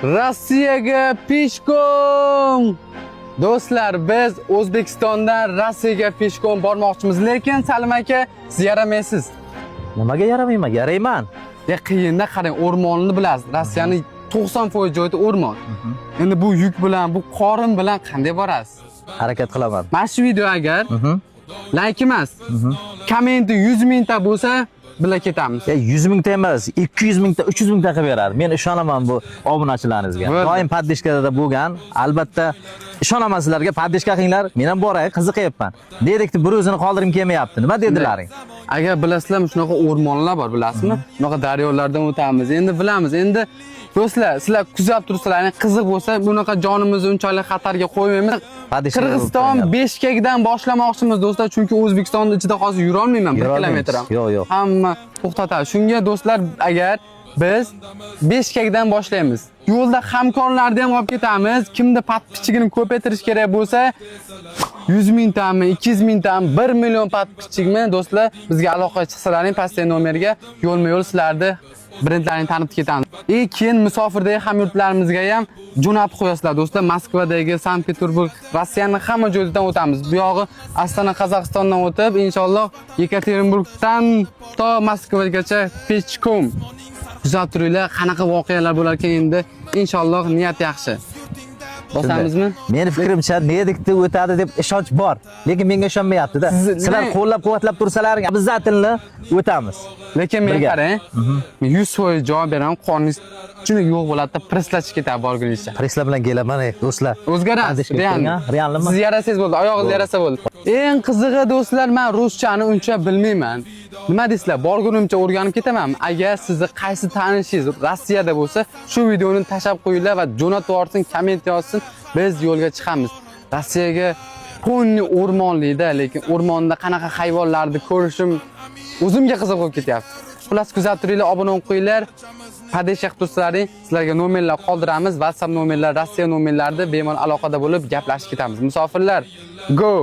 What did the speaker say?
Rossiyaga peshkom. Do'stlar, biz O'zbekistondan Rossiyaga peshkom bormoqchimiz, lekin Salim aka, siz yaramaysiz. Nimaga yaramayman? Yarayman. Qiyinda qarang, o'rmonni bilasiz. Rossiyaning 90% joyida o'rmon. Endi bu yuk bilan, bu qorin bilan qanday borasiz? Harakat qilaman. Mana shu video agar like emas, kommenti 100 mingta bo'lsa, bila ketamiz. 100 mingta emas, 200 mingta, 300 mingta qilib beradi. Men ishonaman bu obunachilaringizga. Doim poddeshkada bo'lgan. Albatta ishonaman sizlarga, poddeshka qilinglar. Men ham boray, qiziqayapman. Dedikti, bir o'zini qoldirib kelmayapti. Nima dedilaring? Agar bilasizlar, shunaqa o'rmonlar bor, bilasizmi? Shunaqa daryolardan o'tamiz. Endi bilamiz. Endi do'stlar, sizlar kuzatib turibsizlar, qiziq bo'lsa, bunaqa jonimizni unchalik xatarga qo'ymaymiz. Qirg'iziston Beshkekdan boshlamoqchimiz do'stlar, chunki O'zbekistonning ichida hozir yura olmayman 1 kilometr ham. Yo'q. Hamma to'xtatadi. Shunga do'stlar, agar biz Beshkekdan boshlaymiz. Yo'lda hamkorlarni ham olib ketamiz. Kimda podpischigini ko'paytirish kerak bo'lsa, 100 mingtami, 200 mingtami, 1 million podpischigmi do'stlar, bizga aloqa chiqsalaring, pastdagi nomerga yo'lma-yo'l sizlarni brendlarini tanitib ketamiz. Keyin musofirdagi hamyurtlarimizga ham jo'natib qo'yasizlar do'stlar. Moskvadagi, Sankt-Peterburg, Rossiyaning hamma joyidan o'tamiz. Bu yog'i Astana Qozog'istondan o'tib, inshaalloh Yekaterinburgdan to Moskvagacha peshkom. Kuzatib turinglar, qanaqa voqealar bo'lar ekan endi. Inshaalloh niyat yaxshi. Bosamizmi? Meni fikrimcha, nedikda o'tadi deb ishonch bor, lekin menga ishonmayapti-da. Sizlar qo'llab-quvvatlab tursalaring, bizatilni o'tamiz. Lekin men qarang, men 100% javob beraman, qoningiz shunday yo'q bo'ladi-da, preslashib ketadi borgunizcha. Preslar bilan kelaman, do'stlar. O'zgaradi. Realmi? Siz yarasangiz bo'ldi, oyog'ingiz yarasa bo'ldi. Eng qizig'i do'stlar, men ruschani uncha bilmayman. Nima deysizlar? Borgunimcha o'rganib ketaman. Agar sizni qaysi tanishingiz Rossiyada bo'lsa, shu videoni tashlab qo'yinglar va jo'natib yuborsin, komment yozsin, biz yo'lga chiqamiz. Rossiyaga ponni o'rmonlikda, lekin o'rmonda qanaqa hayvonlarni ko'rishim o'zimga qiziq bo'lib ketyapti. Xullas, kuzatib turinglar, obuna bo'lib qo'yinglar. Poddeshka qilib tursalaring, sizlarga nomerlar qoldiramiz. WhatsApp nomerlar, Rossiya nomerlarida bemalol aloqada bo'lib gaplashib ketamiz. Musofirlar, go!